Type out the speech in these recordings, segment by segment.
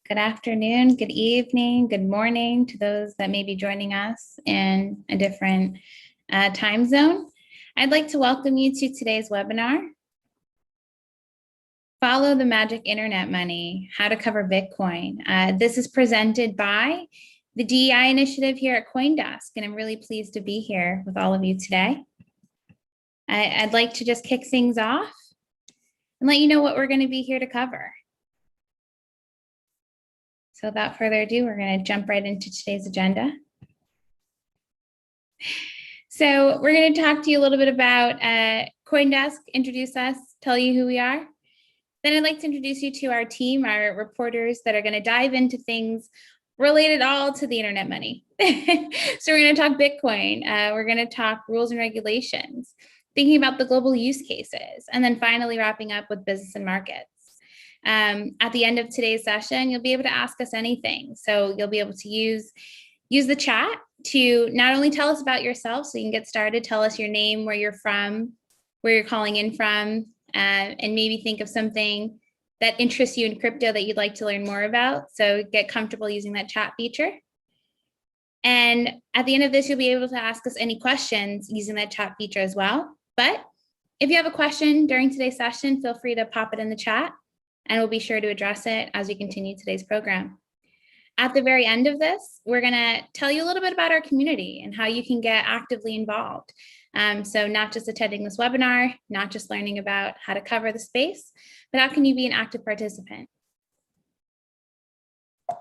Good afternoon, good evening, good morning to those that may be joining us in a different time zone. I'd like to welcome you to today's webinar, Follow the Magic Internet Money, How to Cover Bitcoin. This is presented by the DEI initiative here at CoinDesk, and I'm really pleased to be here with all of you today. I'd like to just kick things off and let you know what we're going to be here to cover. So without further ado, we're going to jump right into today's agenda. So we're going to talk to you a little bit about CoinDesk, introduce us, tell you who we are. Then I'd like to introduce you to our team, our reporters that are going to dive into things related all to the internet money. So we're going to talk Bitcoin. We're going to talk rules and regulations, thinking about the global use cases, and then finally wrapping up with business and markets. At the end of today's session, you'll be able to ask us anything. So you'll be able to use the chat to not only tell us about yourself, so you can get started, tell us your name, where you're from, where you're calling in from, and maybe think of something that interests you in crypto that you'd like to learn more about. So get comfortable using that chat feature. And at the end of this, you'll be able to ask us any questions using that chat feature as well. But if you have a question during today's session, feel free to pop it in the chat, and we'll be sure to address it as we continue today's program. At the very end of this, we're going to tell you a little bit about our community and how you can get actively involved. So not just attending this webinar, not just learning about how to cover the space, but how can you be an active participant? So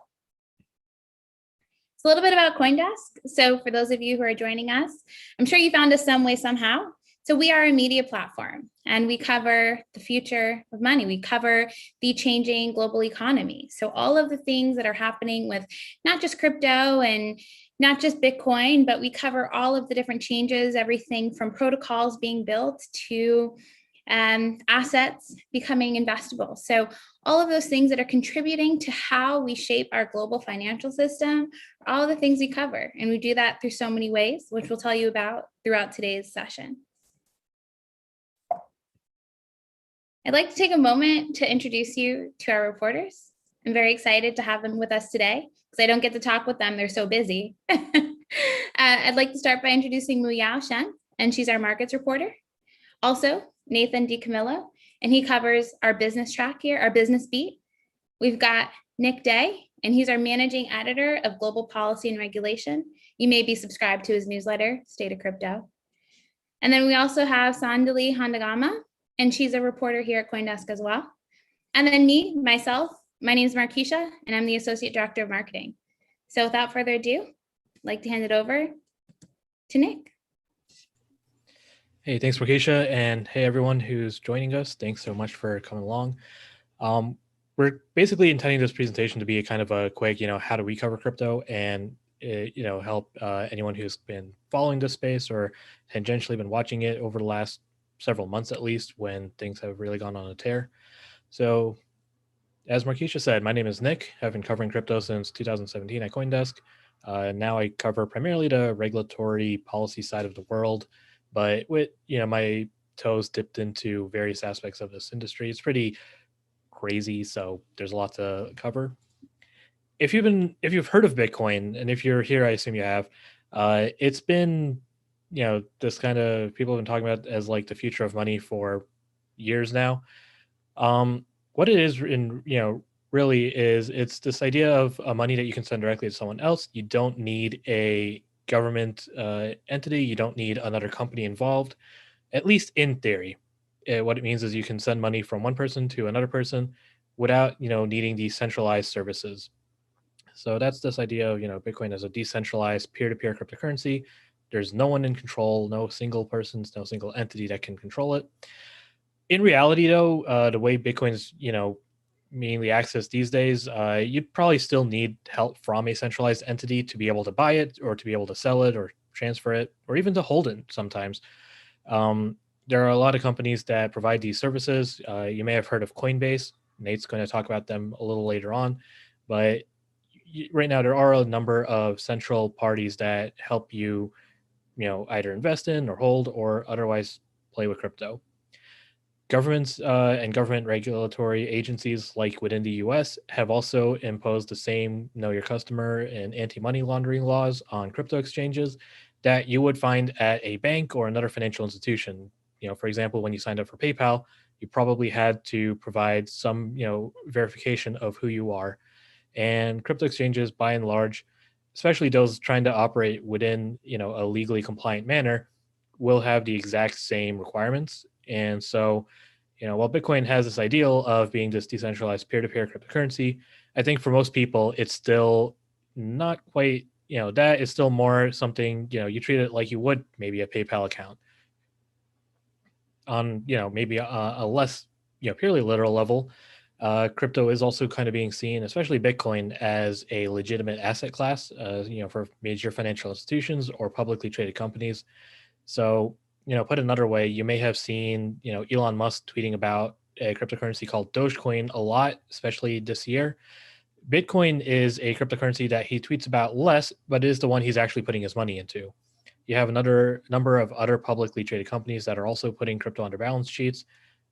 a little bit about CoinDesk. So for those of you who are joining us, I'm sure you found us some way, somehow. So we are a media platform, and we cover the future of money. We cover the changing global economy. So all of the things that are happening with not just crypto and not just Bitcoin, but we cover all of the different changes, everything from protocols being built to assets becoming investable. So all of those things that are contributing to how we shape our global financial system, all of the things we cover. And we do that through so many ways, which we'll tell you about throughout today's session. I'd like to take a moment to introduce you to our reporters. I'm very excited to have them with us today because I don't get to talk with them. They're so busy. I'd like to start by introducing Muyao Shen, and she's our markets reporter. Also, Nathan DiCamillo, and he covers our business track here, our business beat. We've got Nick Day, and he's our managing editor of global policy and regulation. You may be subscribed to his newsletter, State of Crypto. And then we also have Sandali Handagama, and she's a reporter here at CoinDesk as well. And then myself, my name is Markeisha, and I'm the Associate Director of Marketing. So without further ado, I'd like to hand it over to Nick. Hey, thanks, Markeisha, and hey, everyone who's joining us. Thanks so much for coming along. We're basically intending this presentation to be a kind of a quick, how do we cover crypto and, help anyone who's been following this space or tangentially been watching it over the last several months at least when things have really gone on a tear. So as Markeisha said, my name is Nick. I've been covering crypto since 2017 at CoinDesk. Now I cover primarily the regulatory policy side of the world, but with my toes dipped into various aspects of this industry. It's pretty crazy, so there's a lot to cover. If you've heard of Bitcoin, and if you're here, I assume you have, it's been this kind of people have been talking about as like the future of money for years now. What it is really is it's this idea of money that you can send directly to someone else. You don't need a government entity. You don't need another company involved, at least in theory. What it means is you can send money from one person to another person without needing these centralized services. So that's this idea of Bitcoin as a decentralized peer-to-peer cryptocurrency. There's no one in control, no single persons, no single entity that can control it. In reality, though, the way Bitcoin's mainly accessed these days, you'd probably still need help from a centralized entity to be able to buy it or to be able to sell it or transfer it or even to hold it sometimes. There are a lot of companies that provide these services. You may have heard of Coinbase. Nate's going to talk about them a little later on. But right now, there are a number of central parties that help you, either invest in or hold or otherwise play with crypto. Governments and government regulatory agencies, like within the US, have also imposed the same know your customer and anti-money laundering laws on crypto exchanges that you would find at a bank or another financial institution. For example, when you signed up for PayPal, you probably had to provide some, verification of who you are. And crypto exchanges, by and large, especially those trying to operate within, a legally compliant manner, will have the exact same requirements. And so, while Bitcoin has this ideal of being this decentralized peer-to-peer cryptocurrency, I think for most people, it's still not quite, that is still more something, you treat it like you would maybe a PayPal account on, maybe a less, purely literal level. Crypto is also kind of being seen, especially Bitcoin, as a legitimate asset class, for major financial institutions or publicly traded companies. So, put another way, you may have seen, Elon Musk tweeting about a cryptocurrency called Dogecoin a lot, especially this year. Bitcoin is a cryptocurrency that he tweets about less, but is the one he's actually putting his money into. You have another number of other publicly traded companies that are also putting crypto on their balance sheets.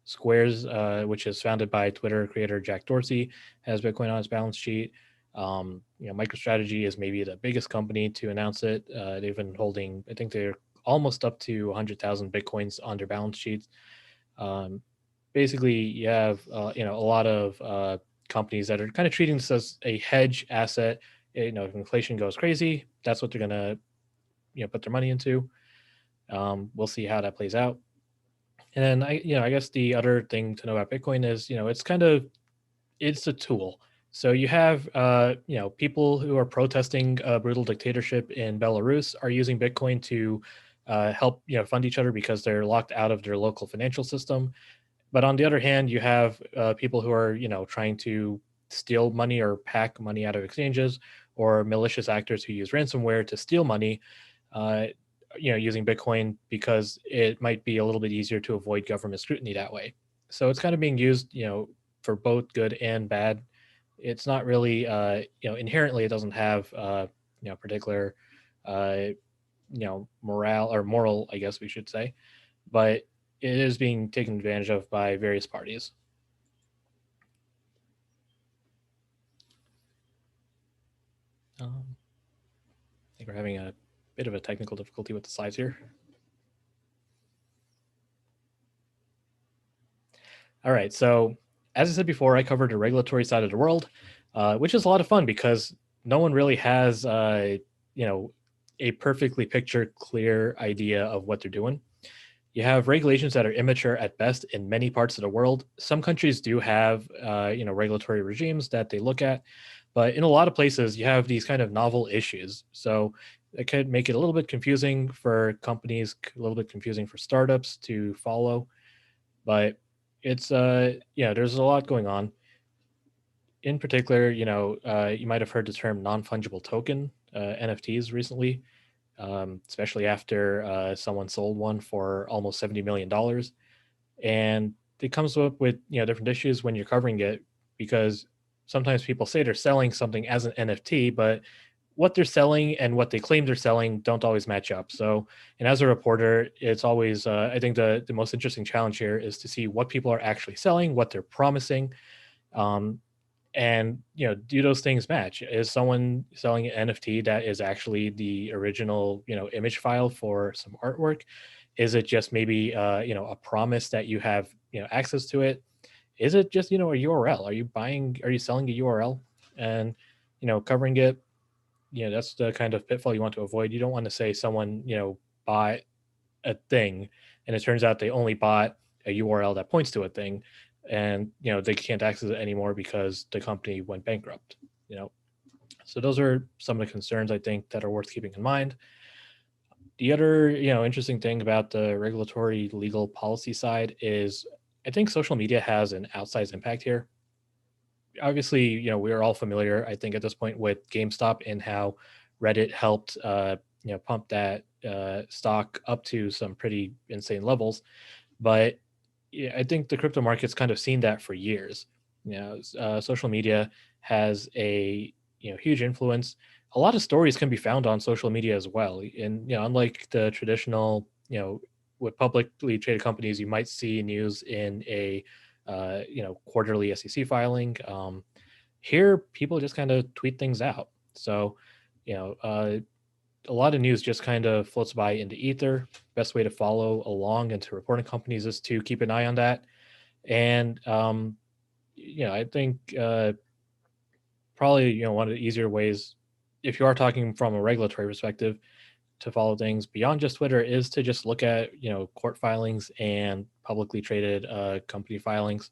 Squares, which is founded by Twitter creator Jack Dorsey, has Bitcoin on its balance sheet. MicroStrategy is maybe the biggest company to announce it. They've been holding, I think they're almost up to 100,000 Bitcoins on their balance sheets. Basically, you have a lot of companies that are kind of treating this as a hedge asset. If inflation goes crazy, that's what they're going to put their money into. We'll see how that plays out. And then I guess the other thing to know about Bitcoin is, it's a tool. So you have people who are protesting a brutal dictatorship in Belarus are using Bitcoin to help fund each other because they're locked out of their local financial system. But on the other hand, you have people who are trying to steal money or pack money out of exchanges, or malicious actors who use ransomware to steal money. Using Bitcoin because it might be a little bit easier to avoid government scrutiny that way. So it's kind of being used, for both good and bad. It's not really, inherently it doesn't have, particular, morale or moral, I guess we should say, but it is being taken advantage of by various parties. I think we're having a bit of a technical difficulty with the slides here. All right, so as I said before, I covered the regulatory side of the world, which is a lot of fun because no one really has, a perfectly pictured, clear idea of what they're doing. You have regulations that are immature at best in many parts of the world. Some countries do have, regulatory regimes that they look at, but in a lot of places, you have these kind of novel issues. So it could make it a little bit confusing for companies, a little bit confusing for startups to follow. But it's there's a lot going on. In particular, you might have heard the term non-fungible token, NFTs, recently, especially after someone sold one for almost $70 million. And it comes up with different issues when you're covering it, because sometimes people say they're selling something as an NFT, but what they're selling and what they claim they're selling don't always match up. So, and as a reporter, it's always, I think the most interesting challenge here is to see what people are actually selling, what they're promising, and do those things match? Is someone selling an NFT that is actually the original image file for some artwork? Is it just maybe a promise that you have access to it? Is it just a URL? Are you selling a URL and covering it? That's the kind of pitfall you want to avoid. You don't want to say someone bought a thing and it turns out they only bought a URL that points to a thing, and they can't access it anymore because the company went bankrupt. So those are some of the concerns I think that are worth keeping in mind. The other interesting thing about the regulatory legal policy side is I think social media has an outsized impact here. Obviously, we're all familiar, I think, at this point with GameStop and how Reddit helped pump that stock up to some pretty insane levels. But yeah, I think the crypto market's kind of seen that for years. Social media has a huge influence. A lot of stories can be found on social media as well, and unlike the traditional with publicly traded companies, you might see news in a quarterly SEC filing. Here, people just kind of tweet things out. So, a lot of news just kind of floats by into ether. Best way to follow along and to reporting companies is to keep an eye on that. And I think probably one of the easier ways, if you are talking from a regulatory perspective, to follow things beyond just Twitter is to just look at court filings and publicly traded company filings.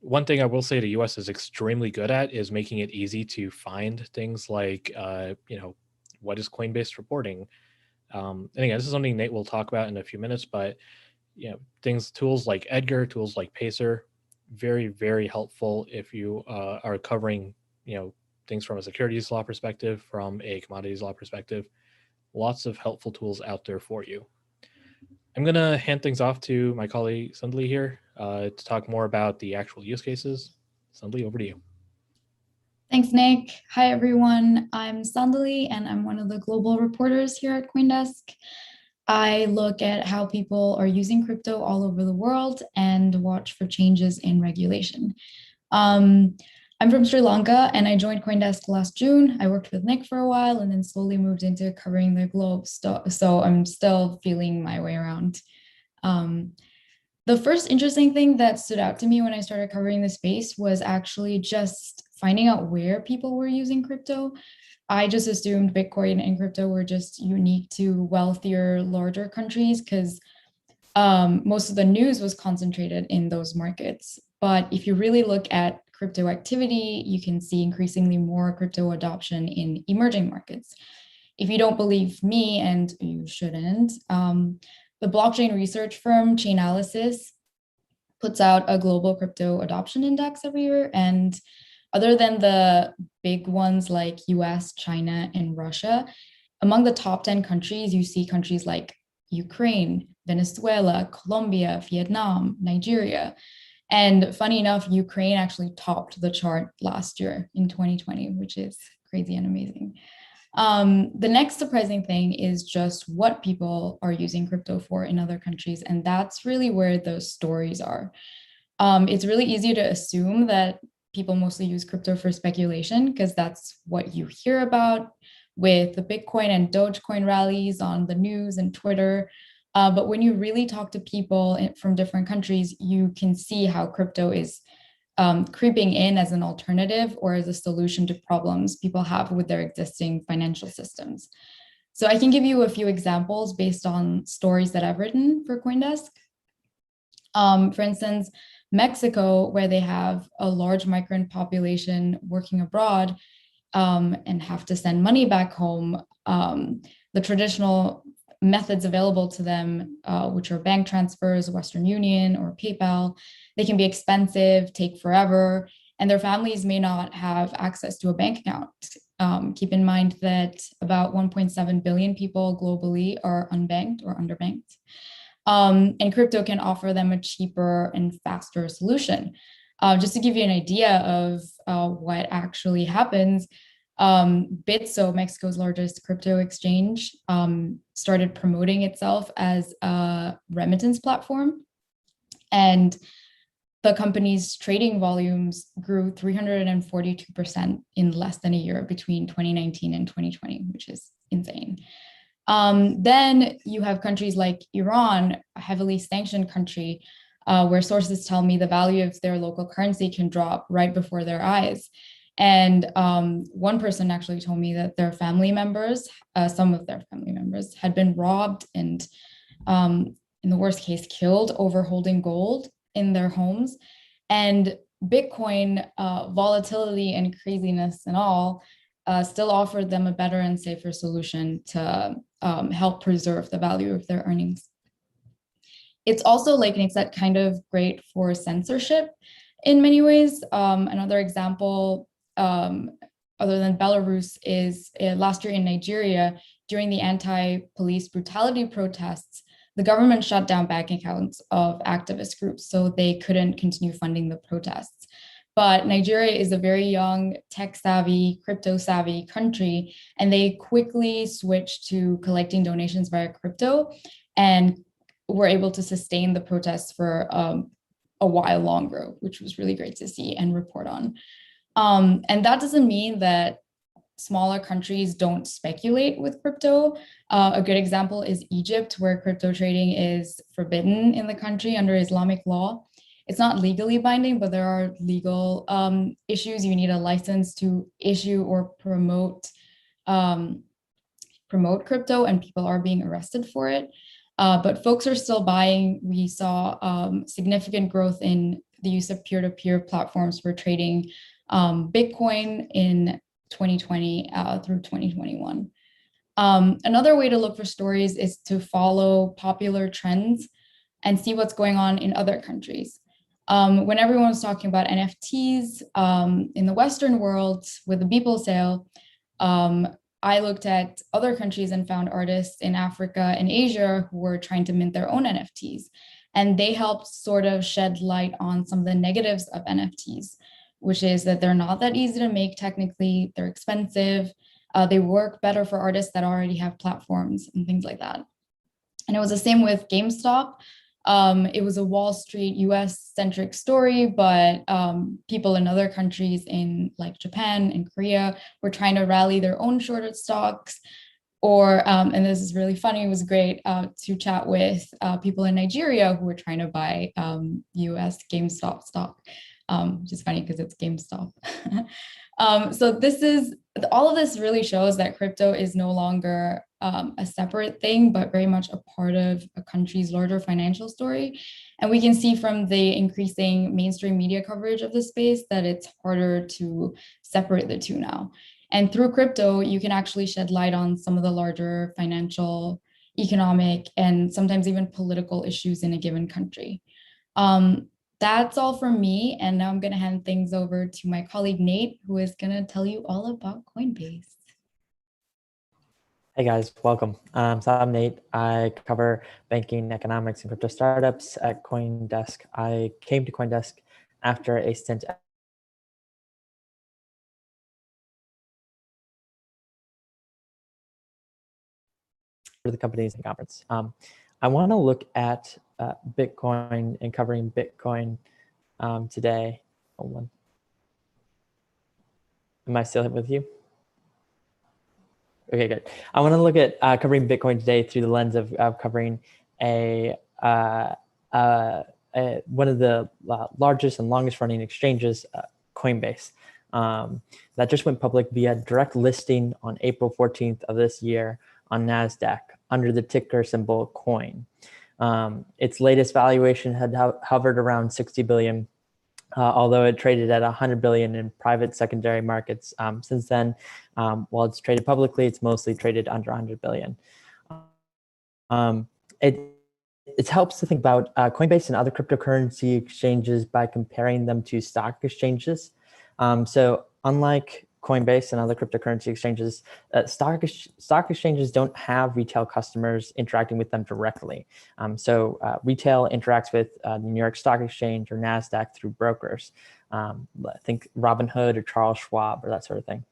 One thing I will say the U.S. is extremely good at is making it easy to find things like what is Coinbase reporting. And again, this is something Nate will talk about in a few minutes, but tools like Edgar, tools like Pacer, very, very helpful if you are covering things from a securities law perspective, from a commodities law perspective. Lots of helpful tools out there for you. I'm going to hand things off to my colleague Sundli here to talk more about the actual use cases. Sundli, over to you. Thanks, Nick. Hi, everyone. I'm Sandali, and I'm one of the global reporters here at CoinDesk. I look at how people are using crypto all over the world and watch for changes in regulation. I'm from Sri Lanka, and I joined CoinDesk last June. I worked with Nick for a while and then slowly moved into covering the globe. So I'm still feeling my way around. The first interesting thing that stood out to me when I started covering the space was actually just finding out where people were using crypto. I just assumed Bitcoin and crypto were just unique to wealthier, larger countries because most of the news was concentrated in those markets. But if you really look at crypto activity, you can see increasingly more crypto adoption in emerging markets. If you don't believe me, and you shouldn't, the blockchain research firm Chainalysis puts out a global crypto adoption index every year. And other than the big ones like US, China, and Russia, among the top 10 countries, you see countries like Ukraine, Venezuela, Colombia, Vietnam, Nigeria. And funny enough, Ukraine actually topped the chart last year in 2020, which is crazy and amazing. The next surprising thing is just what people are using crypto for in other countries. And that's really where the stories are. It's really easy to assume that people mostly use crypto for speculation because that's what you hear about with the Bitcoin and Dogecoin rallies on the news and Twitter. But when you really talk to people from different countries, you can see how crypto is creeping in as an alternative or as a solution to problems people have with their existing financial systems. So I can give you a few examples based on stories that I've written for CoinDesk. For instance, Mexico, where they have a large migrant population working abroad and have to send money back home, the traditional methods available to them, which are bank transfers, Western Union or PayPal, they can be expensive, take forever, and their families may not have access to a bank account. Keep in mind that about 1.7 billion people globally are unbanked or underbanked. And crypto can offer them a cheaper and faster solution. Just to give you an idea of what actually happens, Bitso, Mexico's largest crypto exchange, started promoting itself as a remittance platform. And the company's trading volumes grew 342% in less than a year between 2019 and 2020, which is insane. Then you have countries like Iran, a heavily sanctioned country, where sources tell me the value of their local currency can drop right before their eyes. And one person actually told me that their family members, some of their family members, had been robbed and, in the worst case, killed over holding gold in their homes. And Bitcoin, volatility and craziness and all, still offered them a better and safer solution to help preserve the value of their earnings. It's also, like Nick said, kind of great for censorship in many ways. Another example, other than Belarus, is last year in Nigeria, during the anti-police brutality protests, the government shut down bank accounts of activist groups so they couldn't continue funding the protests. But Nigeria is a very young, tech-savvy, crypto-savvy country, and they quickly switched to collecting donations via crypto and were able to sustain the protests for a while longer, which was really great to see and report on. And that doesn't mean that smaller countries don't speculate with crypto. A good example is Egypt, where crypto trading is forbidden in the country under Islamic law. It's not legally binding, but there are legal issues. You need a license to issue or promote crypto, and people are being arrested for it. But folks are still buying. We saw significant growth in the use of peer-to-peer platforms for trading Bitcoin in 2020 through 2021. Another way to look for stories is to follow popular trends and see what's going on in other countries. When everyone was talking about NFTs in the Western world with the Beeple sale, I looked at other countries and found artists in Africa and Asia who were trying to mint their own NFTs. And they helped sort of shed light on some of the negatives of NFTs, which is that they're not that easy to make technically, they're expensive, they work better for artists that already have platforms and things like that. And it was the same with GameStop. It was a Wall Street US-centric story, but people in other countries in like Japan and Korea were trying to rally their own shorted stocks. Or, and this is really funny, it was great to chat with people in Nigeria who were trying to buy US GameStop stock, which is funny because it's GameStop. So this is, all of this really shows that crypto is no longer a separate thing, but very much a part of a country's larger financial story. And we can see from the increasing mainstream media coverage of the space that it's harder to separate the two now. And through crypto, you can actually shed light on some of the larger financial, economic, and sometimes even political issues in a given country. That's all from me. And now I'm going to hand things over to my colleague, Nate, who is going to tell you all about Coinbase. Hey guys, welcome. So I'm Nate. I cover banking, economics, and crypto startups at CoinDesk. I came to CoinDesk after a stint for the company's conference. I want to look at Bitcoin and covering Bitcoin today. Hold on. Am I still with you? Okay, good. I want to look at covering Bitcoin today through the lens of covering one of the largest and longest running exchanges, Coinbase, that just went public via direct listing on April 14th of this year on NASDAQ under the ticker symbol COIN. Its latest valuation had hovered around 60 billion. Although it traded at 100 billion in private secondary markets. Since then, while it's traded publicly, it's mostly traded under 100 billion. It helps to think about Coinbase and other cryptocurrency exchanges by comparing them to stock exchanges. So unlike Coinbase and other cryptocurrency exchanges, stock exchanges don't have retail customers interacting with them directly. So retail interacts with the New York Stock Exchange or NASDAQ through brokers. Think Robinhood or Charles Schwab or that sort of thing.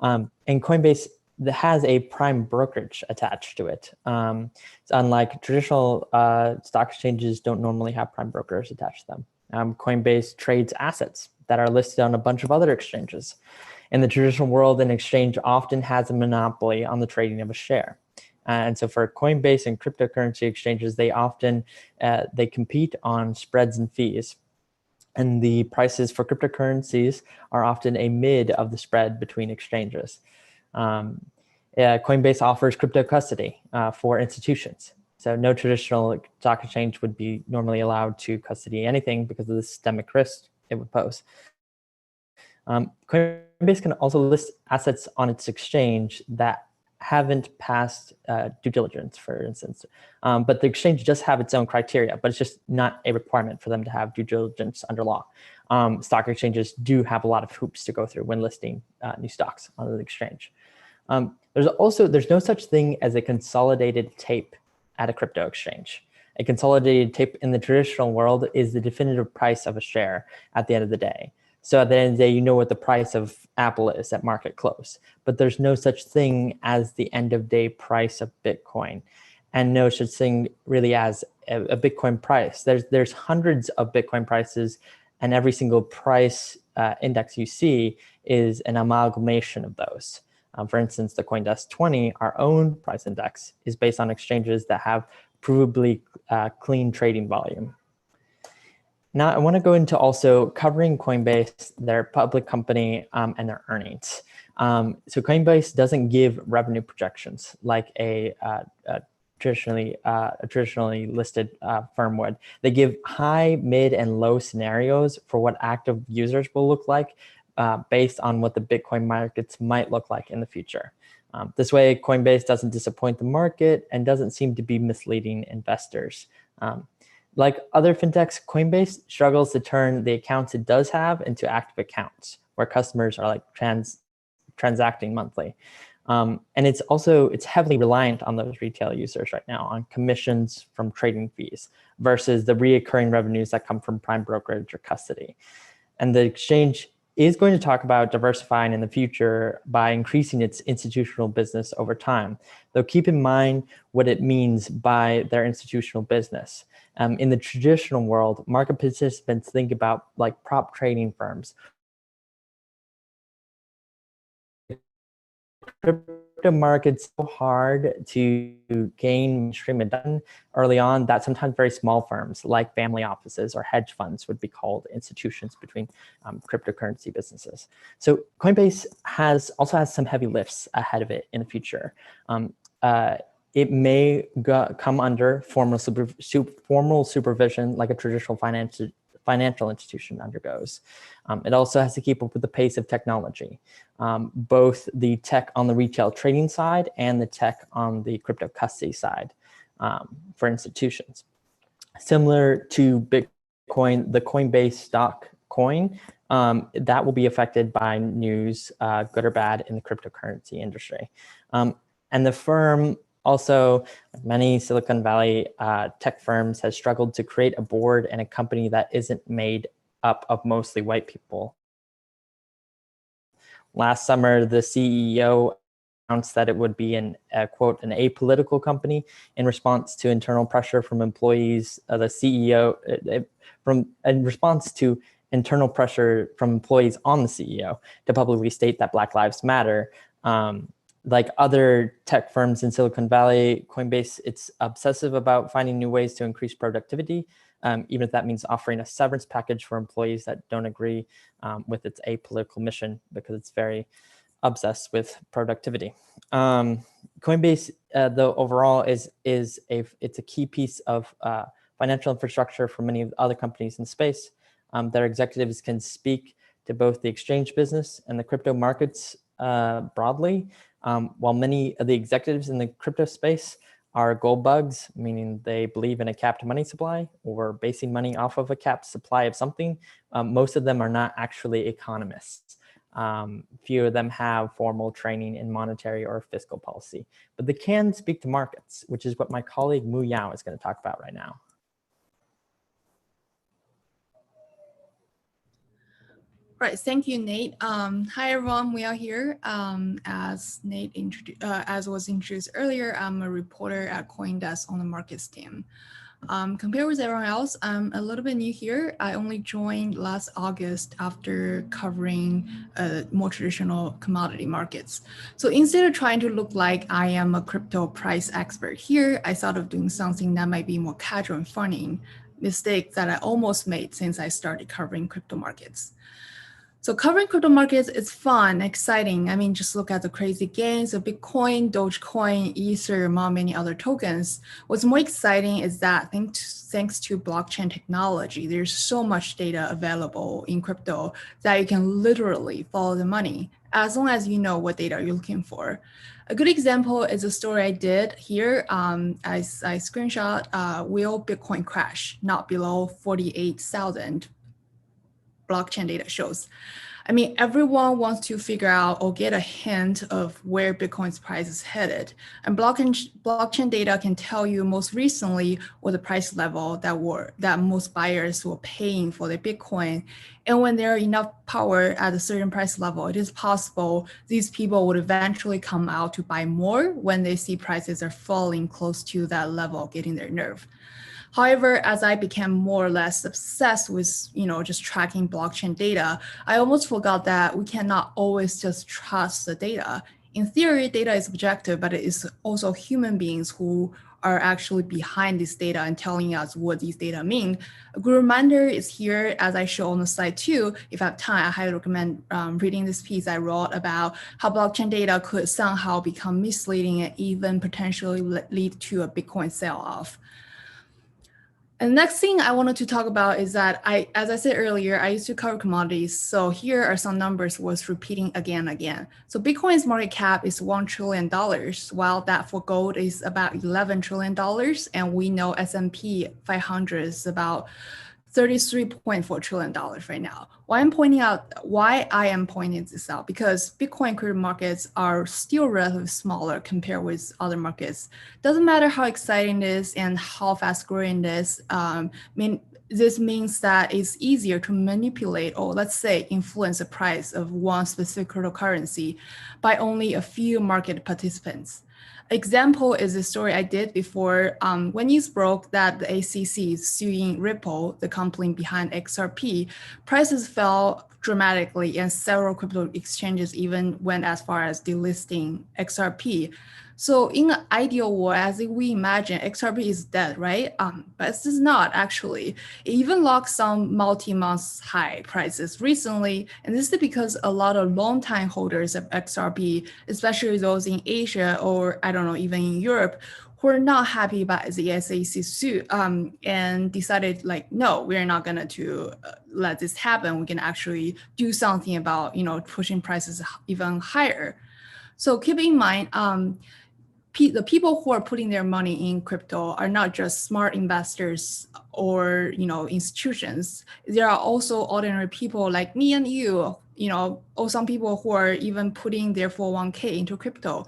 And Coinbase has a prime brokerage attached to it. So unlike traditional stock exchanges, don't normally have prime brokers attached to them. Coinbase trades assets that are listed on a bunch of other exchanges. In the traditional world, an exchange often has a monopoly on the trading of a share. And so for Coinbase and cryptocurrency exchanges, they often they compete on spreads and fees. And the prices for cryptocurrencies are often a mid of the spread between exchanges. Coinbase offers crypto custody for institutions. So no traditional stock exchange would be normally allowed to custody anything because of the systemic risk it would pose. Coinbase can also list assets on its exchange that haven't passed due diligence, for instance. But the exchange does have its own criteria, but it's just not a requirement for them to have due diligence under law. Stock exchanges do have a lot of hoops to go through when listing new stocks on the exchange. There's no such thing as a consolidated tape at a crypto exchange. A consolidated tape in the traditional world is the definitive price of a share at the end of the day. So at the end of the day, you know what the price of Apple is at market close, but there's no such thing as the end of day price of Bitcoin. and no such thing really as a Bitcoin price. There's hundreds of Bitcoin prices, and every single price index you see is an amalgamation of those. For instance, the CoinDesk 20, our own price index, is based on exchanges that have provably clean trading volume. Now, I want to go into also covering Coinbase, their public company, and their earnings. So Coinbase doesn't give revenue projections like a traditionally listed firm would. They give high, mid, and low scenarios for what active users will look like based on what the Bitcoin markets might look like in the future. This way, Coinbase doesn't disappoint the market and doesn't seem to be misleading investors. Like other fintechs, Coinbase struggles to turn the accounts it does have into active accounts where customers are like transacting monthly. And it's heavily reliant on those retail users right now on commissions from trading fees versus the reoccurring revenues that come from prime brokerage or custody. And the exchange is going to talk about diversifying in the future by increasing its institutional business over time. Though keep in mind what it means by their institutional business. In the traditional world, market participants think about like prop trading firms. Crypto markets so hard to gain mainstream adoption early on that sometimes very small firms like family offices or hedge funds would be called institutions between cryptocurrency businesses. So Coinbase also has some heavy lifts ahead of it in the future. It may come under formal supervision like a traditional financial institution undergoes. It also has to keep up with the pace of technology, both the tech on the retail trading side and the tech on the crypto custody side for institutions. Similar to Bitcoin, the Coinbase stock coin, that will be affected by news, good or bad, in the cryptocurrency industry. And the firm also, like many Silicon Valley tech firms, has struggled to create a board and a company that isn't made up of mostly white people. Last summer, the CEO announced that it would be an apolitical company in response to internal pressure from employees. The CEO, in response to internal pressure from employees on the CEO to publicly state that Black Lives Matter. Like other tech firms in Silicon Valley, Coinbase, it's obsessive about finding new ways to increase productivity, even if that means offering a severance package for employees that don't agree with its apolitical mission, because it's very obsessed with productivity. Coinbase, though, overall it's a key piece of financial infrastructure for many of the other companies in space. Their executives can speak to both the exchange business and the crypto markets broadly. While many of the executives in the crypto space are gold bugs, meaning they believe in a capped money supply or basing money off of a capped supply of something, most of them are not actually economists. Few of them have formal training in monetary or fiscal policy, but they can speak to markets, which is what my colleague Mu Yao is going to talk about right now. Right, thank you, Nate. Hi everyone, we are here. As Nate as was introduced earlier, I'm a reporter at CoinDesk on the markets team. Compared with everyone else, I'm a little bit new here. I only joined last August after covering more traditional commodity markets. So instead of trying to look like I am a crypto price expert here, I thought of doing something that might be more casual and funny, mistake that I almost made since I started covering crypto markets. So covering crypto markets is fun, exciting. I mean, just look at the crazy gains of Bitcoin, Dogecoin, Ether, among many other tokens. What's more exciting is that thanks to blockchain technology, there's so much data available in crypto that you can literally follow the money as long as you know what data you're looking for. A good example is a story I did here. I screenshot, will Bitcoin crash? Not below 48,000. Blockchain data shows. I mean, everyone wants to figure out or get a hint of where Bitcoin's price is headed. And blockchain data can tell you most recently what the price level that most buyers were paying for the Bitcoin. And when there are enough power at a certain price level, it is possible these people would eventually come out to buy more when they see prices are falling close to that level, getting their nerve. However, as I became more or less obsessed with, just tracking blockchain data, I almost forgot that we cannot always just trust the data. In theory, data is objective, but it is also human beings who are actually behind this data and telling us what these data mean. A good reminder is here, as I show on the slide too. If I have time, I highly recommend reading this piece I wrote about how blockchain data could somehow become misleading and even potentially lead to a Bitcoin sell-off. And the next thing I wanted to talk about is that as I said earlier, I used to cover commodities. So here are some numbers worth repeating again and again. So Bitcoin's market cap is $1 trillion, while that for gold is about $11 trillion. And we know S&P 500 is about $33.4 trillion right now. Why I am pointing this out, because Bitcoin crypto markets are still relatively smaller compared with other markets. Doesn't matter how exciting it is and how fast growing it is. This means that it's easier to manipulate, or let's say influence the price of one specific cryptocurrency by only a few market participants. Example is the story I did before. When news broke that the ACC is suing Ripple, the company behind XRP, prices fell dramatically and several crypto exchanges even went as far as delisting XRP. So in an ideal world, as we imagine, XRP is dead, right? But this is not actually. It even locked some multi-month high prices recently. And this is because a lot of long-time holders of XRP, especially those in Asia or I don't know, even in Europe, who are not happy about the SEC suit and decided like, no, we're not gonna let this happen. We can actually do something about, pushing prices even higher. So keep in mind, the people who are putting their money in crypto are not just smart investors or institutions. There are also ordinary people like me and you, or some people who are even putting their 401k into crypto.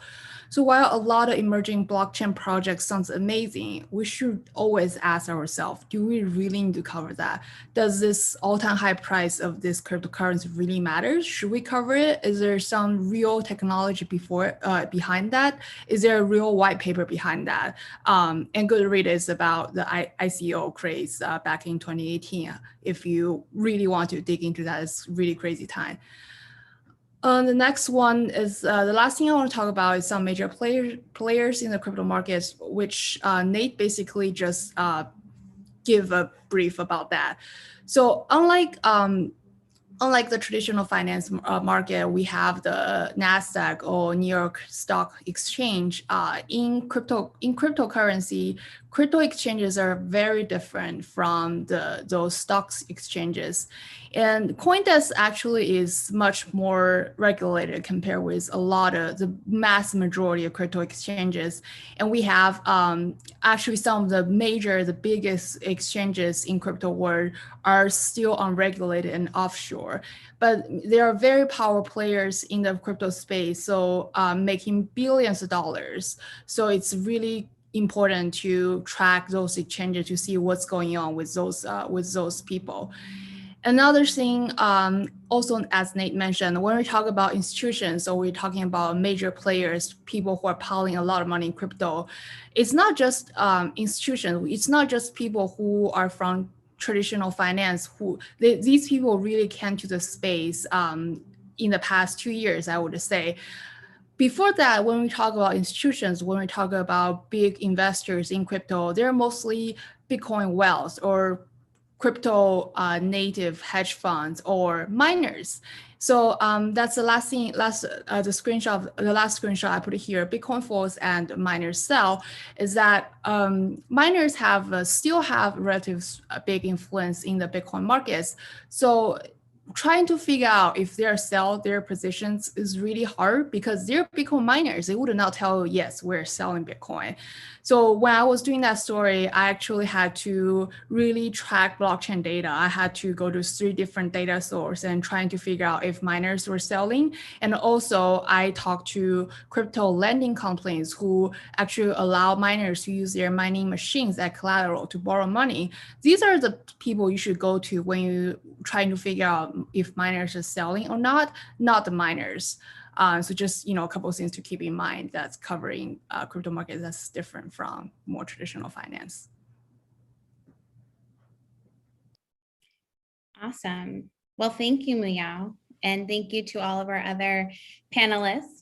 So while a lot of emerging blockchain projects sounds amazing, we should always ask ourselves, do we really need to cover that? Does this all-time high price of this cryptocurrency really matter? Should we cover it? Is there some real technology behind that? Is there a real white paper behind that? And good read is about the ICO craze back in 2018. If you really want to dig into that, it's really crazy time. The next one is the last thing I want to talk about is some major players in the crypto markets, which Nate basically just give a brief about that. So unlike the traditional finance market, we have the NASDAQ or New York Stock Exchange. In cryptocurrency, crypto exchanges are very different from those stocks exchanges. And CoinDesk actually is much more regulated compared with a lot of the mass majority of crypto exchanges. And we have actually some of the biggest exchanges in crypto world are still unregulated and offshore. But there are very powerful players in the crypto space, so making billions of dollars. So it's really important to track those exchanges to see what's going on with those people. Another thing, also as Nate mentioned, when we talk about institutions, so we're talking about major players, people who are piling a lot of money in crypto, it's not just institutions, it's not just people who are from traditional finance, these people really came to the space in the past 2 years, I would say. Before that, when we talk about institutions, when we talk about big investors in crypto, they're mostly Bitcoin whales or crypto native hedge funds or miners. So that's the last screenshot I put here. Bitcoin falls and miners sell. Is that miners still have relative big influence in the Bitcoin markets. So trying to figure out if they sell their positions is really hard because they're Bitcoin miners. They would not tell you, yes, we're selling Bitcoin. So when I was doing that story, I actually had to really track blockchain data. I had to go to 3 different data sources and trying to figure out if miners were selling. And also I talked to crypto lending companies who actually allow miners to use their mining machines as collateral to borrow money. These are the people you should go to when you're trying to figure out if miners are selling or not the miners. So just, a couple of things to keep in mind that's covering crypto market that's different from more traditional finance. Awesome. Well, thank you, Muyao, and thank you to all of our other panelists.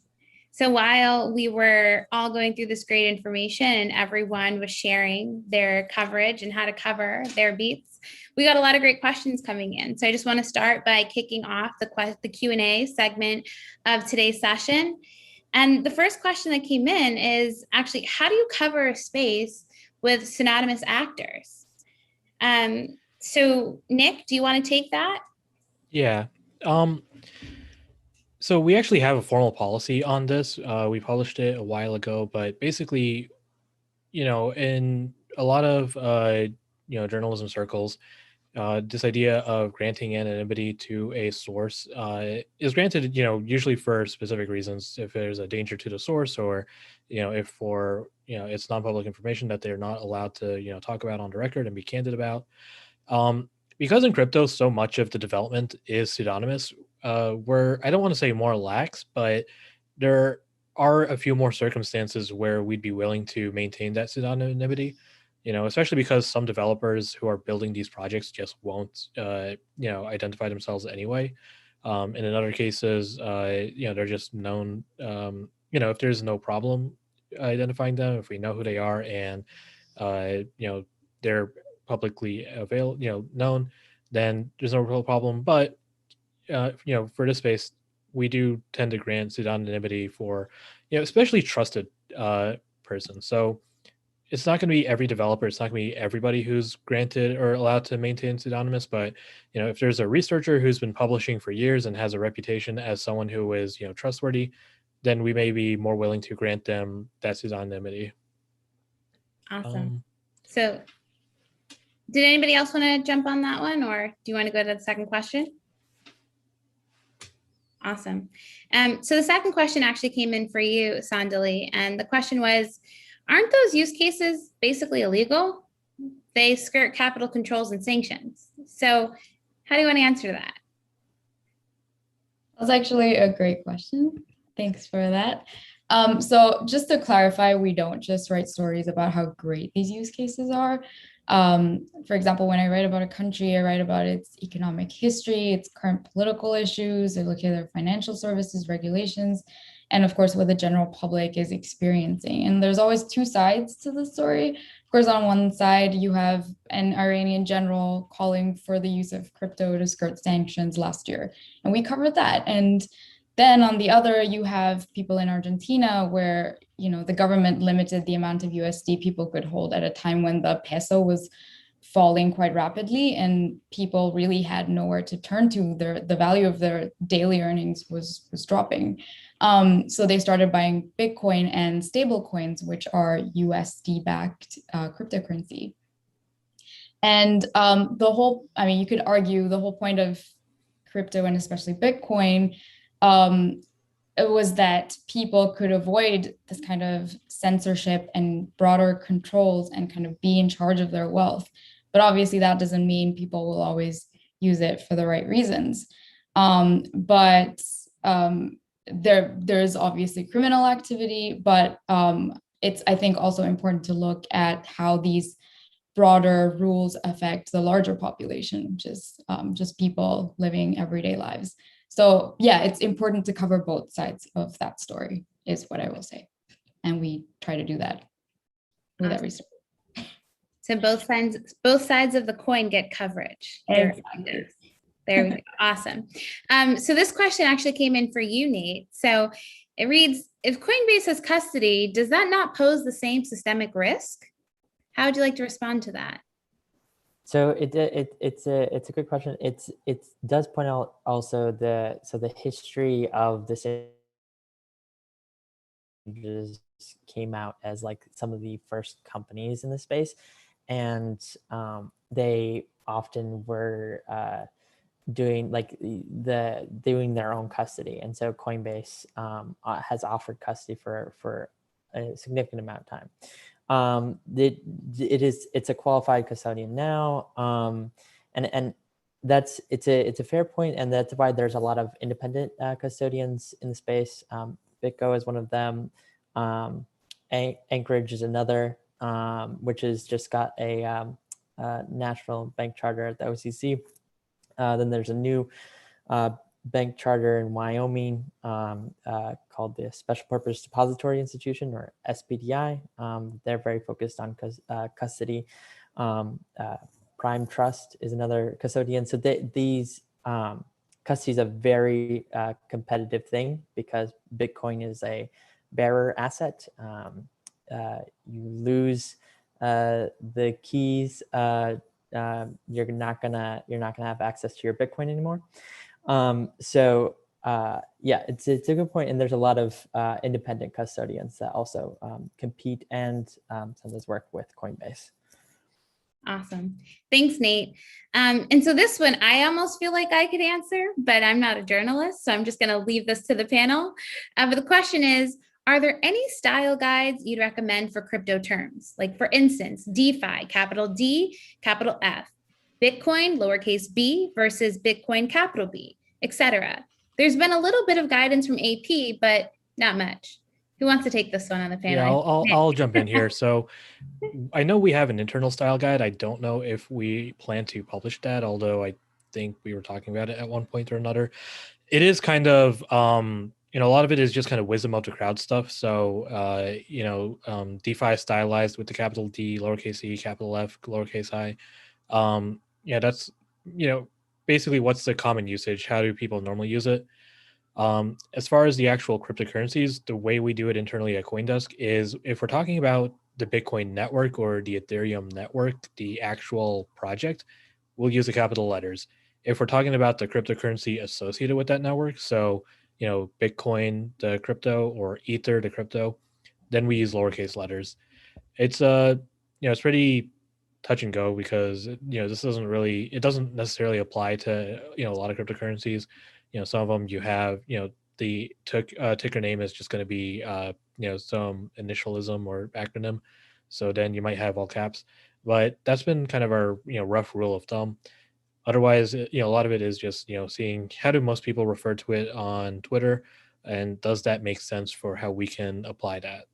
So while we were all going through this great information and everyone was sharing their coverage and how to cover their beats, we got a lot of great questions coming in. So I just want to start by kicking off the Q&A segment of today's session. And the first question that came in is actually, how do you cover a space with synonymous actors? So Nick, do you want to take that? Yeah. So we actually have a formal policy on this. We published it a while ago, but basically, in a lot of journalism circles, this idea of granting anonymity to a source is granted, usually for specific reasons. If there's a danger to the source, or if for it's non-public information that they're not allowed to talk about on the record and be candid about. Because in crypto, so much of the development is pseudonymous, we're, I don't want to say more lax, but there are a few more circumstances where we'd be willing to maintain that pseudonymity, especially because some developers who are building these projects just won't, identify themselves anyway. And in other cases, they're just known, if there's no problem identifying them, if we know who they are and, they're publicly known, then there's no real problem. But for this space, we do tend to grant pseudonymity for especially trusted persons. So it's not going to be every developer, it's not going to be everybody who's granted or allowed to maintain pseudonymous, but if there's a researcher who's been publishing for years and has a reputation as someone who is trustworthy, then we may be more willing to grant them that pseudonymity. Awesome. So did anybody else want to jump on that one, or do you want to go to the second question? Awesome. So the second question actually came in for you, Sandali, and the question was, aren't those use cases basically illegal? They skirt capital controls and sanctions. So how do you want to answer that? That's actually a great question. Thanks for that. So just to clarify, we don't just write stories about how great these use cases are. For example, when I write about a country, I write about its economic history, its current political issues, I look at their financial services, regulations, and of course, what the general public is experiencing. And there's always 2 sides to the story. Of course, on one side, you have an Iranian general calling for the use of crypto to skirt sanctions last year. And we covered that. And then on the other, you have people in Argentina where, the government limited the amount of USD people could hold at a time when the peso was falling quite rapidly and people really had nowhere to turn to. The value of their daily earnings was dropping. So they started buying Bitcoin and stable coins, which are USD-backed cryptocurrency. And you could argue the whole point of crypto and especially Bitcoin it was that people could avoid this kind of censorship and broader controls and kind of be in charge of their wealth. But obviously that doesn't mean people will always use it for the right reasons. There's obviously criminal activity, but it's, I think, also important to look at how these broader rules affect the larger population, which is just people living everyday lives. So yeah, it's important to cover both sides of that story is what I will say. And we try to do that with every story. So both sides of the coin get coverage. Exactly. There we go. Awesome. So this question actually came in for you, Nate. So it reads, if Coinbase has custody, does that not pose the same systemic risk? How would you like to respond to that? So it's a good question. It does point out also the history of this just came out as like some of the first companies in the space, and they often were doing doing their own custody, and so Coinbase has offered custody for a significant amount of time. It's a qualified custodian now, and it's a fair point, and that's why there's a lot of independent custodians in the space. BitGo is one of them. Anchorage is another, which has just got a national bank charter at the OCC. Then there's a new bank charter in Wyoming called the Special Purpose Depository Institution, or SPDI. They're very focused on custody. Prime Trust is another custodian. So these custody is a very competitive thing because Bitcoin is a bearer asset. You lose the keys, you're not gonna have access to your Bitcoin anymore. Yeah, it's a good point, and there's a lot of independent custodians that also compete and sometimes work with Coinbase. Awesome. Thanks, Nate. And so this one, I almost feel like I could answer, but I'm not a journalist, so I'm just going to leave this to the panel. But the question is, are there any style guides you'd recommend for crypto terms? Like, for instance, DeFi, capital D, capital F, Bitcoin, lowercase b versus Bitcoin, capital B, etc. There's been a little bit of guidance from AP, but not much. Who wants to take this one on the panel? Yeah, I'll jump in here. So I know we have an internal style guide. I don't know if we plan to publish that, although I think we were talking about it at one point or another. It is kind of, a lot of it is just kind of wisdom of the crowd stuff. So, DeFi stylized with the capital D, lowercase e, capital F, lowercase I. That's, basically what's the common usage? How do people normally use it? As far as the actual cryptocurrencies, the way we do it internally at CoinDesk is if we're talking about the Bitcoin network or the Ethereum network, the actual project, we'll use the capital letters. If we're talking about the cryptocurrency associated with that network, so, Bitcoin, the crypto, or Ether, the crypto, then we use lowercase letters. It's it's pretty touch and go because, this doesn't necessarily apply to, a lot of cryptocurrencies. Some of them you have, the ticker name is just going to be, some initialism or acronym. So then you might have all caps, but that's been kind of our, rough rule of thumb. Otherwise, a lot of it is just, seeing how do most people refer to it on Twitter, and does that make sense for how we can apply that?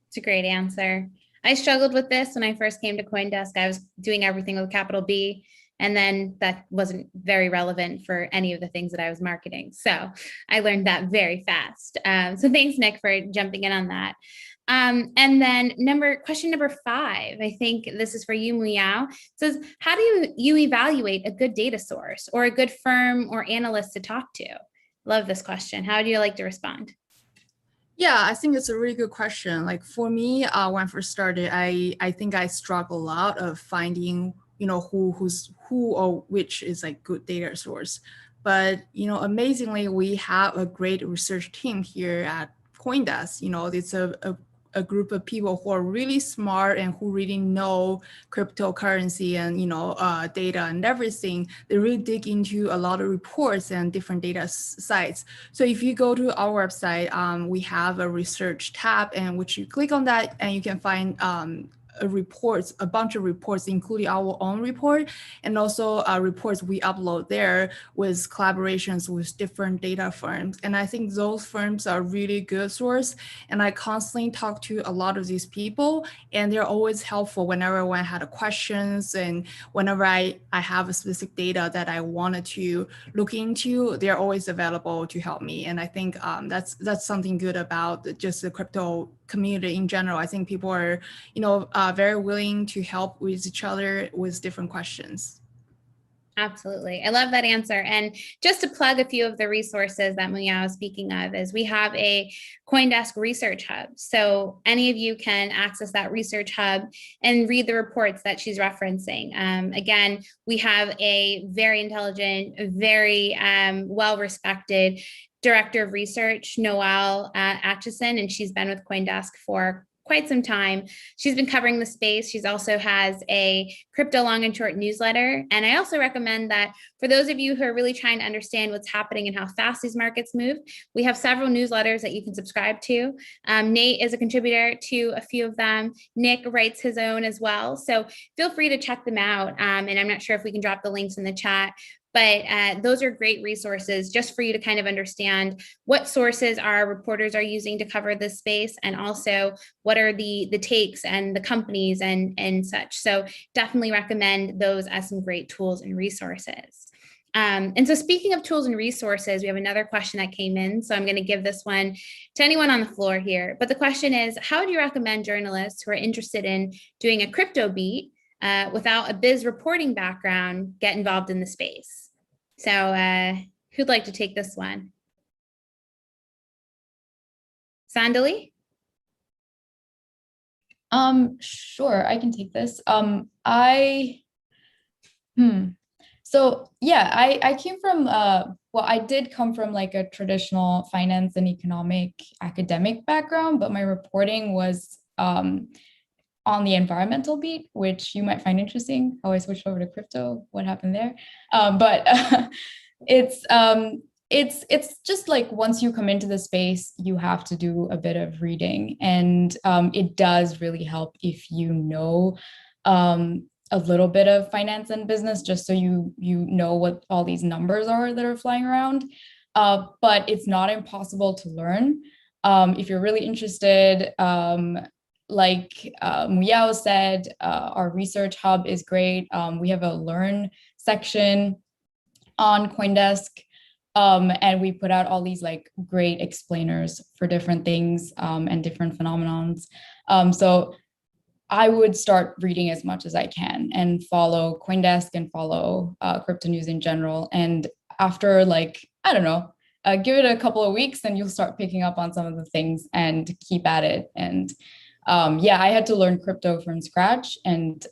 It's a great answer. I struggled with this when I first came to CoinDesk. I was doing everything with capital B, and then that wasn't very relevant for any of the things that I was marketing. So I learned that very fast. So thanks, Nick, for jumping in on that. And then question number 5, I think this is for you, Muyao. It says, how do you evaluate a good data source or a good firm or analyst to talk to? Love this question. How do you like to respond? Yeah, I think it's a really good question. Like for me, when I first started, I think I struggled a lot of finding, who or which is like good data source. But, amazingly, we have a great research team here at CoinDesk. It's a group of people who are really smart and who really know cryptocurrency and data and everything. They really dig into a lot of reports and different data sites. So if you go to our website, we have a research tab, and which you click on that and you can find a bunch of reports, including our own report, and also reports we upload there with collaborations with different data firms. And I think those firms are really good source. And I constantly talk to a lot of these people, and they're always helpful whenever I had questions, and whenever I have a specific data that I wanted to look into, they're always available to help me. And I think that's something good about just the crypto community in general. I think people are, very willing to help with each other with different questions. Absolutely. I love that answer. And just to plug a few of the resources that Muyao is speaking of is we have a CoinDesk research hub. So any of you can access that research hub and read the reports that she's referencing. Again, we have a very intelligent, very well-respected director of research, Noelle Atchison, and she's been with CoinDesk for quite some time. She's been covering the space. She's also has a crypto long and short newsletter. And I also recommend that for those of you who are really trying to understand what's happening and how fast these markets move, we have several newsletters that you can subscribe to. Nate is a contributor to a few of them. Nick writes his own as well. So feel free to check them out. And I'm not sure if we can drop the links in the chat, but those are great resources just for you to kind of understand what sources our reporters are using to cover this space, and also what are the takes and the companies and such. So definitely recommend those as some great tools and resources. And so speaking of tools and resources, we have another question that came in. So I'm going to give this one to anyone on the floor here. But the question is, how would you recommend journalists who are interested in doing a crypto beat without a biz reporting background get involved in the space? So who'd like to take this one? Sandali? Sure, I can take this. So yeah, I came from, well, I did come from like a traditional finance and economic academic background, but my reporting was on the environmental beat, which you might find interesting. How I switched over to crypto, what happened there. But it's just like once you come into the space, you have to do a bit of reading, and it does really help if you know a little bit of finance and business, just so you know what all these numbers are that are flying around. But it's not impossible to learn. If you're really interested, like Muyao said, our research hub is great. We have a learn section on CoinDesk, and we put out all these like great explainers for different things and different phenomenons. So I would start reading as much as I can and follow CoinDesk and follow crypto news in general. And after like, I don't know, give it a couple of weeks and you'll start picking up on some of the things and keep at it. And yeah, I had to learn crypto from scratch, and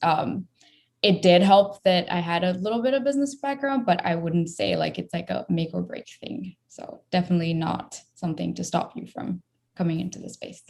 it did help that I had a little bit of business background, but I wouldn't say like it's like a make or break thing. So definitely not something to stop you from coming into the space.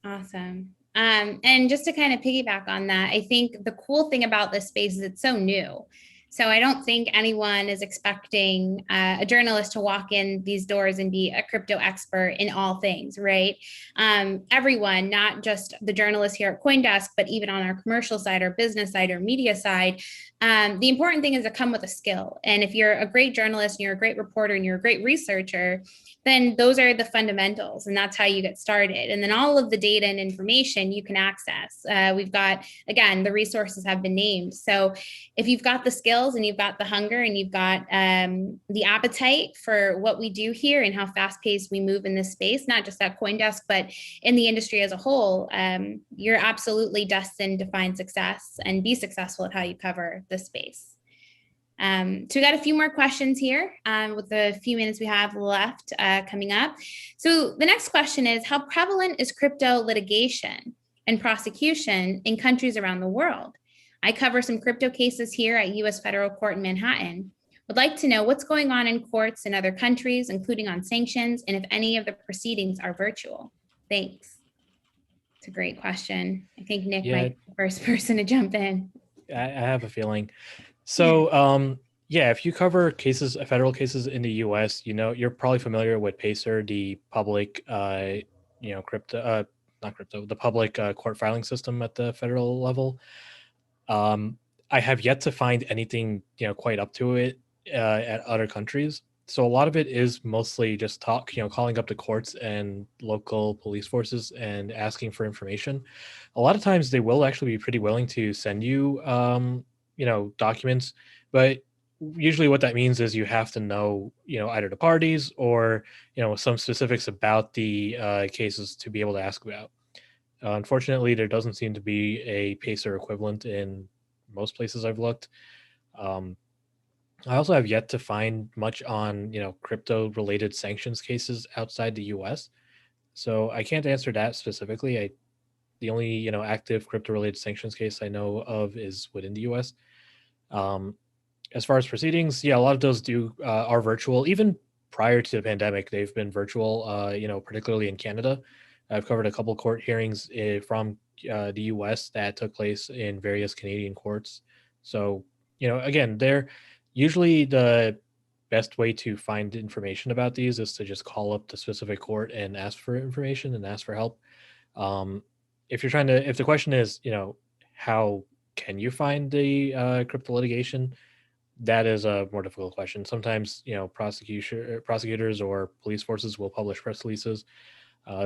Awesome. And just to kind of piggyback on that, I think the cool thing about this space is it's so new. So I don't think anyone is expecting a journalist to walk in these doors and be a crypto expert in all things, right? Everyone, not just the journalists here at CoinDesk, but even on our commercial side, or business side, or media side, the important thing is to come with a skill. And if you're a great journalist and you're a great reporter and you're a great researcher, then those are the fundamentals, and that's how you get started. And then all of the data and information you can access. We've got, again, the resources have been named. So if you've got the skills and you've got the hunger and you've got the appetite for what we do here and how fast-paced we move in this space, not just at CoinDesk, but in the industry as a whole, you're absolutely destined to find success and be successful at how you cover this space. So we got a few more questions here with the few minutes we have left coming up. So the next question is, how prevalent is crypto litigation and prosecution in countries around the world? I cover some crypto cases here at U.S. Federal Court in Manhattan. Would like to know what's going on in courts in other countries, including on sanctions, and if any of the proceedings are virtual. Thanks. It's a great question. I think Nick might be the first person to jump in. I have a feeling. So, yeah, if you cover cases, federal cases in the U.S., you're probably familiar with PACER, the public, the public court filing system at the federal level. I have yet to find anything, quite up to it at other countries. So a lot of it is mostly just calling up the courts and local police forces and asking for information. A lot of times they will actually be pretty willing to send you, documents, but usually what that means is you have to know, either the parties or, some specifics about the cases to be able to ask about. Unfortunately, there doesn't seem to be a PACER equivalent in most places I've looked. I also have yet to find much on, crypto related sanctions cases outside the US. So I can't answer that specifically. The only, active crypto related sanctions case I know of is within the US. As far as proceedings, yeah, a lot of those are virtual. Even prior to the pandemic, they've been virtual, particularly in Canada. I've covered a couple court hearings from the US that took place in various Canadian courts. So, again, they're usually the best way to find information about these is to just call up the specific court and ask for information and ask for help. If the question is, how can you find the crypto litigation? That is a more difficult question. Sometimes, prosecutors or police forces will publish press releases.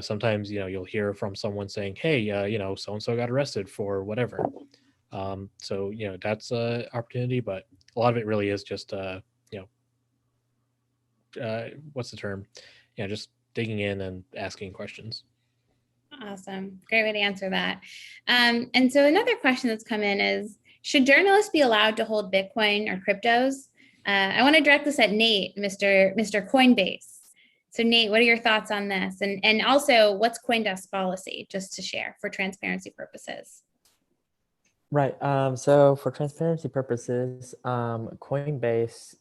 Sometimes, you'll hear from someone saying, "Hey, so and so got arrested for whatever." So, that's an opportunity, but a lot of it really is just, what's the term? Just digging in and asking questions. Awesome. Great way to answer that. And so another question that's come in is, should journalists be allowed to hold Bitcoin or cryptos? I want to direct this at Nate, Mr. Coinbase. So Nate, what are your thoughts on this? And also, what's CoinDesk policy, just to share for transparency purposes? Right. So for transparency purposes, Coinbase,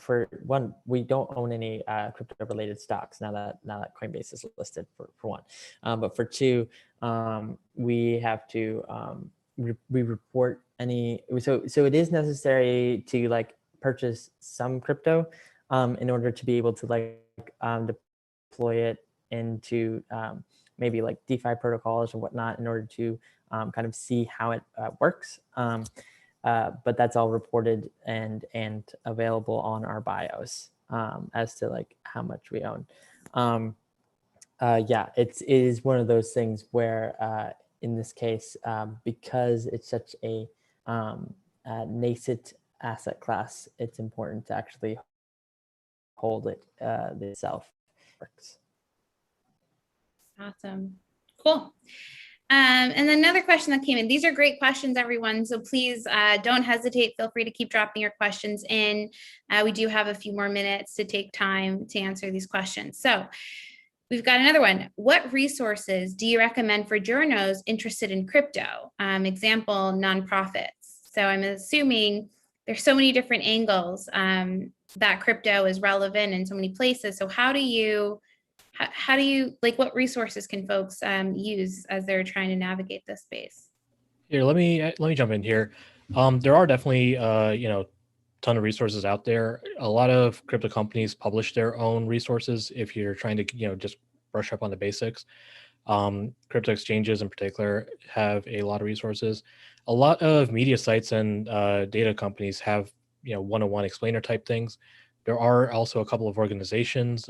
for one, we don't own any crypto related stocks now that Coinbase is listed for one. But for two, we have to we report any. So it is necessary to like purchase some crypto in order to be able to deploy it into maybe like DeFi protocols and whatnot in order to kind of see how it works. But that's all reported and available on our bios as to like how much we own. Yeah, it is one of those things where in this case, because it's such a nascent asset class, it's important to actually hold it itself. Works. Awesome. Cool. And then another question that came in. These are great questions, everyone. So please don't hesitate. Feel free to keep dropping your questions in. We do have a few more minutes to take time to answer these questions. So we've got another one. What resources do you recommend for journos interested in crypto? Example, nonprofits. So I'm assuming there's so many different angles that crypto is relevant in so many places. So how do you like, what resources can folks use as they're trying to navigate this space? Here, let me jump in here. There are definitely ton of resources out there. A lot of crypto companies publish their own resources if you're trying to just brush up on the basics. Crypto exchanges in particular have a lot of resources. A lot of media sites and data companies have one-on-one explainer type things. There are also a couple of organizations.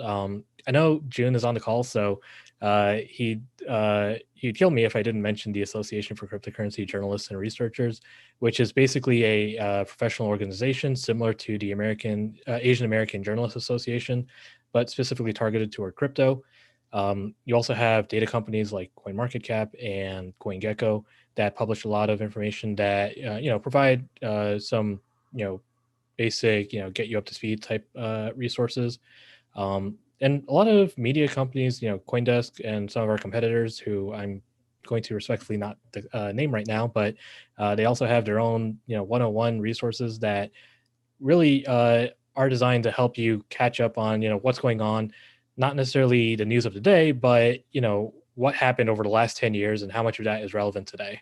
I know June is on the call, so he'd kill me if I didn't mention the Association for Cryptocurrency Journalists and Researchers, which is basically a professional organization similar to the Asian American Journalists Association, but specifically targeted toward crypto. You also have data companies like CoinMarketCap and CoinGecko that publish a lot of information that provide some basic get you up to speed type resources. And a lot of media companies, CoinDesk and some of our competitors, who I'm going to respectfully not name right now, but they also have their own, 101 resources that really are designed to help you catch up on, what's going on, not necessarily the news of the day, but, what happened over the last 10 years and how much of that is relevant today.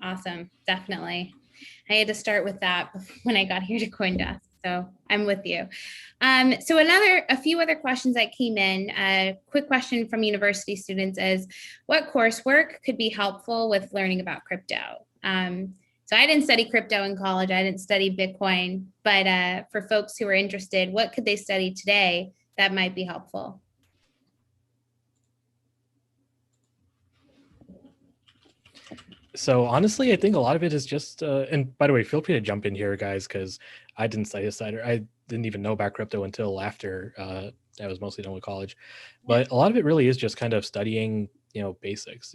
Awesome. Definitely. I had to start with that when I got here to CoinDesk. So I'm with you. So a few other questions that came in. A quick question from university students is, what coursework could be helpful with learning about crypto? So I didn't study crypto in college. I didn't study Bitcoin, but for folks who are interested, what could they study today that might be helpful? So honestly, I think a lot of it is just, and by the way, feel free to jump in here, guys, because I didn't study this either. I didn't even know about crypto until after I was mostly done with college. But a lot of it really is just kind of studying, basics.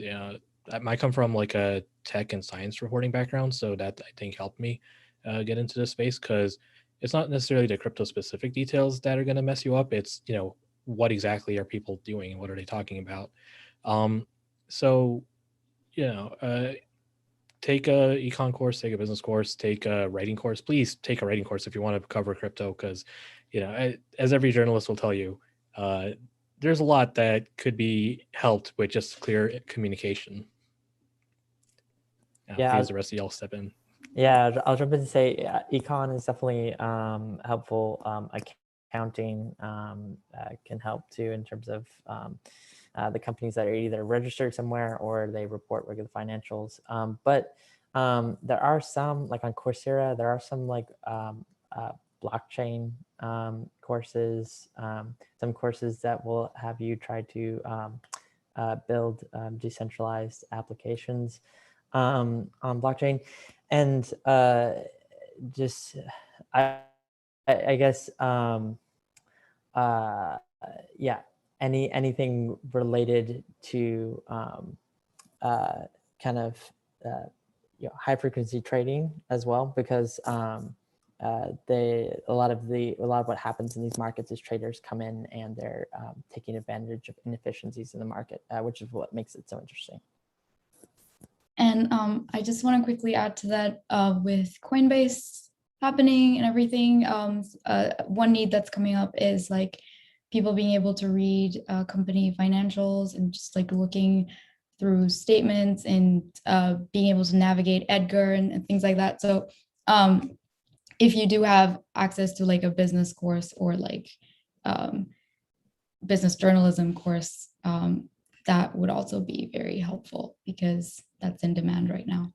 I come from like a tech and science reporting background, so that I think helped me get into this space, because it's not necessarily the crypto specific details that are going to mess you up. It's, what exactly are people doing and what are they talking about? So, take a econ course, take a business course, take a writing course. Please take a writing course if you want to cover crypto, because, as every journalist will tell you, there's a lot that could be helped with just clear communication. Yeah. Please, the rest of y'all step in. Yeah, I'll jump in and say econ is definitely helpful. Accounting can help too in terms of the companies that are either registered somewhere or they report regular financials. But there are some, like on Coursera, there are some like blockchain courses, some courses that will have you try to build decentralized applications on blockchain. And just, I guess, yeah, anything related to kind of high frequency trading as well, because a lot of what happens in these markets is traders come in and they're taking advantage of inefficiencies in the market, which is what makes it so interesting. And I just want to quickly add to that, with Coinbase happening and everything, one need that's coming up is like people being able to read company financials and just like looking through statements and being able to navigate Edgar and things like that. So if you do have access to like a business course or like business journalism course, that would also be very helpful because that's in demand right now.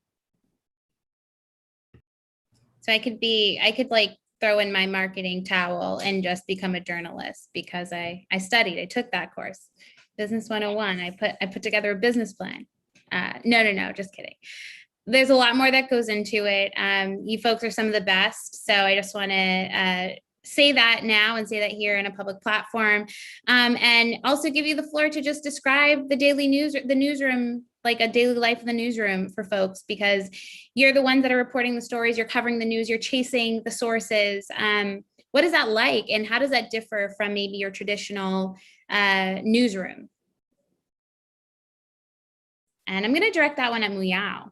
So I could like throw in my marketing towel and just become a journalist because I studied, I took that course, Business 101. I put together a business plan. No, just kidding. There's a lot more that goes into it. You folks are some of the best. So I just want to say that now and say that here in a public platform, and also give you the floor to just describe the newsroom, like a daily life in the newsroom for folks, because you're the ones that are reporting the stories, you're covering the news, you're chasing the sources. What is that like, and how does that differ from maybe your traditional newsroom? And I'm going to direct that one at Muyao.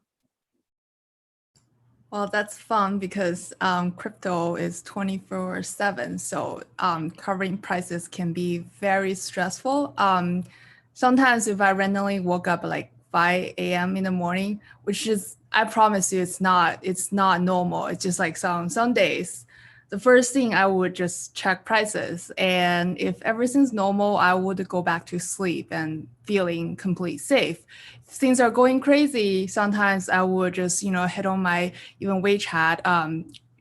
Well, that's fun because crypto is 24/7. So covering prices can be very stressful. Sometimes if I randomly woke up at like 5 a.m. in the morning, which is, I promise you, it's not normal. It's just like some days, the first thing I would just check prices. And if everything's normal, I would go back to sleep and feeling completely safe. If things are going crazy, sometimes I would just, hit on my even WeChat,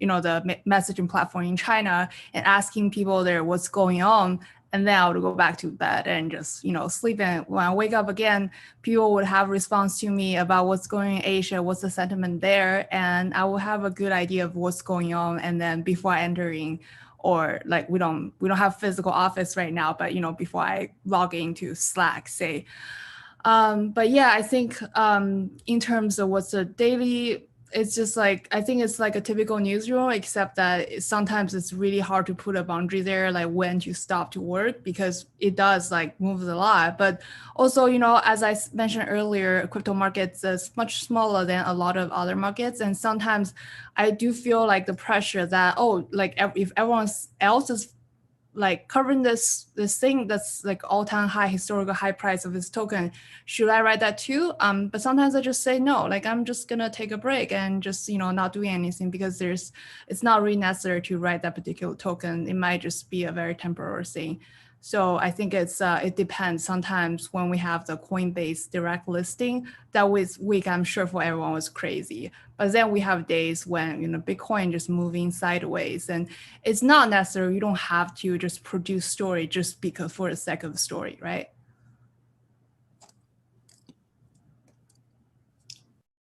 the messaging platform in China, and asking people there what's going on. And then I would go back to bed and just, sleep. And when I wake up again, people would have response to me about what's going on in Asia, what's the sentiment there. And I will have a good idea of what's going on. And then before entering, or like we don't have physical office right now, but, before I log into Slack, say. But yeah, I think in terms of what's a daily, it's just like, I think it's like a typical newsroom, except that sometimes it's really hard to put a boundary there, like when to stop to work, because it does like move a lot. But also, as I mentioned earlier, crypto markets is much smaller than a lot of other markets. And sometimes I do feel like the pressure that, if everyone else is like covering this thing that's like all-time high, historical high price of this token, should I write that too? But sometimes I just say no, like I'm just gonna take a break and just not doing anything, because it's not really necessary to write that particular token. It might just be a very temporary thing. So I think it depends. Sometimes when we have the Coinbase direct listing, that week I'm sure for everyone was crazy. But then we have days when Bitcoin just moving sideways, and it's not necessary. You don't have to just produce story just because for the sake of the story, right?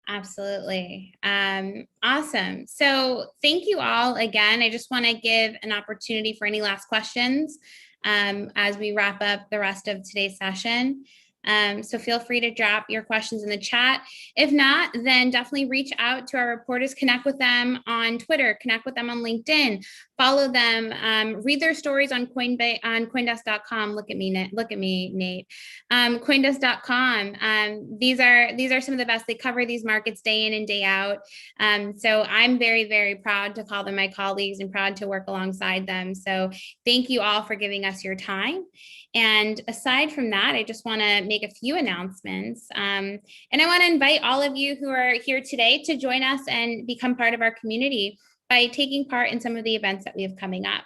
Absolutely. Awesome. So thank you all again. I just want to give an opportunity for any last questions as we wrap up the rest of today's session. So feel free to drop your questions in the chat. If not, then definitely reach out to our reporters, connect with them on Twitter, connect with them on LinkedIn, follow them, read their stories on Coinbase, on CoinDesk.com. Look at me, Nate. CoinDesk.com. These are some of the best. They cover these markets day in and day out. So I'm very, very proud to call them my colleagues and proud to work alongside them. So thank you all for giving us your time. And aside from that, I just want to make a few announcements. And I want to invite all of you who are here today to join us and become part of our community by taking part in some of the events that we have coming up.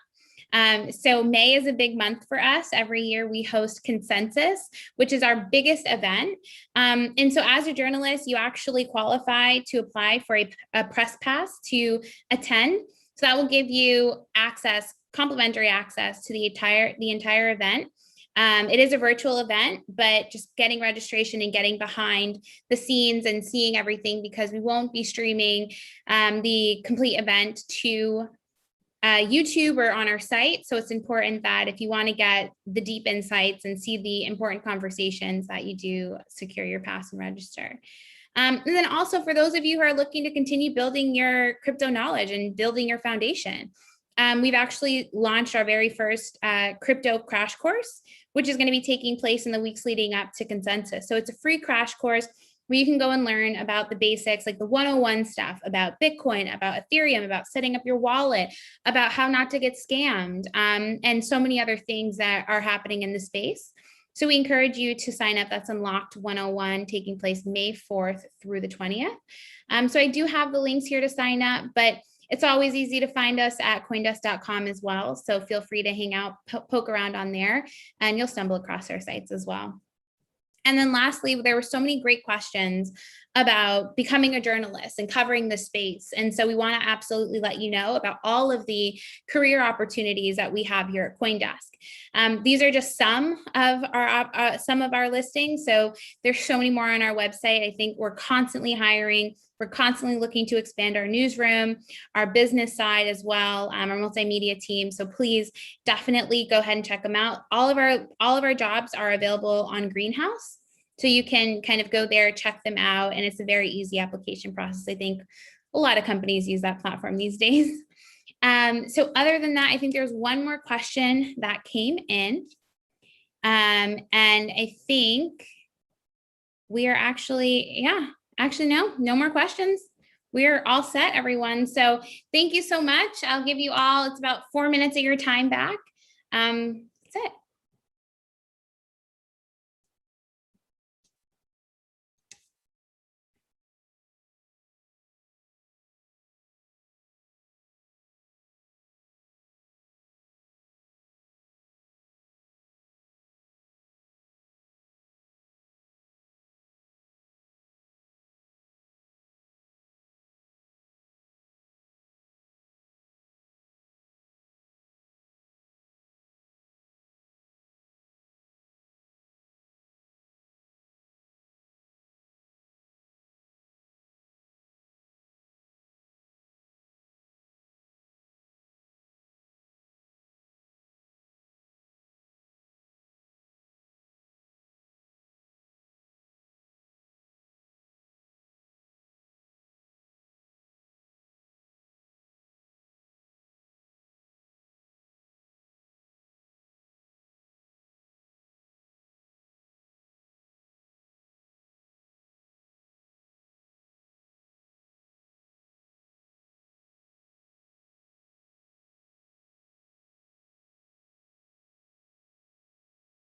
So May is a big month for us. Every year we host Consensus, which is our biggest event. And so as a journalist, you actually qualify to apply for a press pass to attend. So that will give you access, complimentary access to the entire event. It is a virtual event, but just getting registration and getting behind the scenes and seeing everything, because we won't be streaming the complete event to YouTube or on our site. So it's important that if you want to get the deep insights and see the important conversations, that you do secure your pass and register. And then also for those of you who are looking to continue building your crypto knowledge and building your foundation, we've actually launched our very first crypto crash course, which is going to be taking place in the weeks leading up to Consensus. So it's a free crash course where you can go and learn about the basics, like the 101 stuff about Bitcoin, about Ethereum, about setting up your wallet, about how not to get scammed, and so many other things that are happening in the space. So we encourage you to sign up. That's Unlocked 101, taking place May 4th through the 20th. So I do have the links here to sign up, but it's always easy to find us at CoinDesk.com as well. So feel free to hang out, poke around on there, and you'll stumble across our sites as well. And then lastly, there were so many great questions about becoming a journalist and covering the space. And so we want to absolutely let you know about all of the career opportunities that we have here at CoinDesk. These are just some of our listings. So there's so many more on our website. I think we're constantly hiring. We're constantly looking to expand our newsroom, our business side as well, our multimedia team. So please definitely go ahead and check them out. All of our jobs are available on Greenhouse. So you can kind of go there, check them out, and it's a very easy application process. I think a lot of companies use that platform these days. So other than that, I think there's one more question that came in. And I think we are actually, no more questions. We're all set, everyone. So thank you so much. I'll give you all, it's about 4 minutes of your time back. That's it.